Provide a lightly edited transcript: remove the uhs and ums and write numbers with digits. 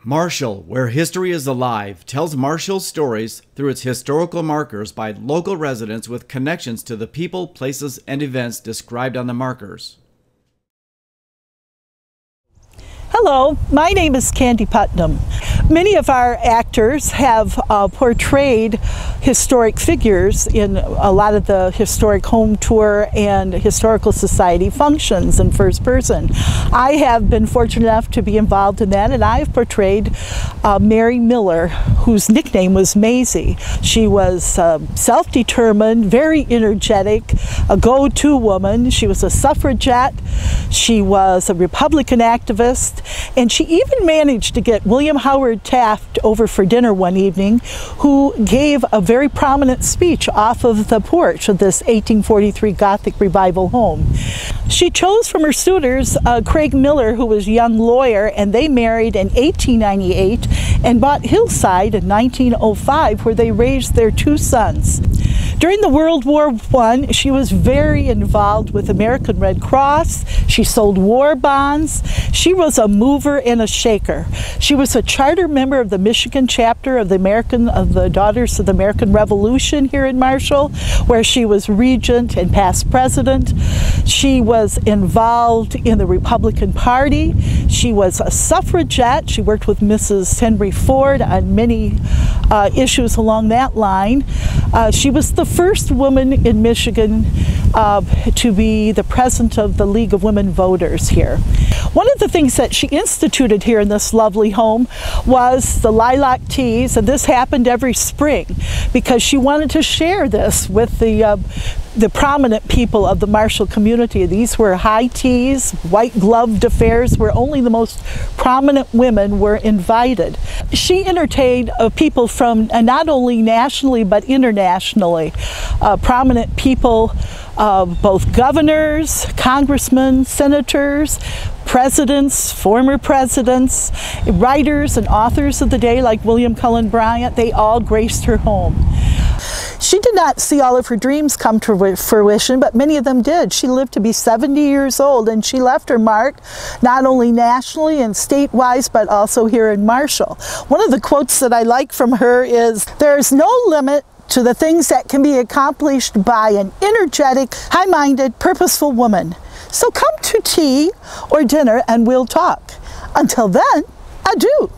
Marshall, where history is alive, tells Marshall's stories through its historical markers by local residents with connections to the people, places, and events described on the markers. Hello, my name is Candy Putnam. Many of our actors have portrayed historic figures in a lot of the historic home tour and historical society functions in first person. I have been fortunate enough to be involved in that, and I have portrayed Mazie Miller, whose nickname was Mazie. She was self-determined, very energetic, a go-to woman. She was a suffragette. She was a Republican activist. And she even managed to get William Howard Taft over for dinner one evening, who gave a very prominent speech off of the porch of this 1843 Gothic Revival home. She chose from her suitors Craig Miller, who was a young lawyer, and they married in 1898 and bought Hillside in 1905, where they raised their two sons. During the World War I, she was very involved with American Red Cross. She sold war bonds. She was a mover and a shaker. She was a charter member of the Michigan chapter of the Daughters of the American Revolution here in Marshall, where she was regent and past president. She was involved in the Republican Party. She was a suffragette. She worked with Mrs. Henry Ford on many issues along that line. She was the first woman in Michigan to be the president of the League of Women Voters here. One of the things that she instituted here in this lovely home was the lilac teas, and this happened every spring because she wanted to share this with the prominent people of the Marshall community. These were high teas, white gloved affairs where only the most prominent women were invited. She entertained people from not only nationally but internationally, prominent people, both governors, congressmen, senators, presidents, former presidents, writers and authors of the day like William Cullen Bryant. They all graced her home. She did not see all of her dreams come to fruition, but many of them did. She lived to be 70 years old, and she left her mark not only nationally and statewide, but also here in Marshall. One of the quotes that I like from her is, "There's no limit to the things that can be accomplished by an energetic, high-minded, purposeful woman. So come to tea or dinner and we'll talk. Until then, adieu."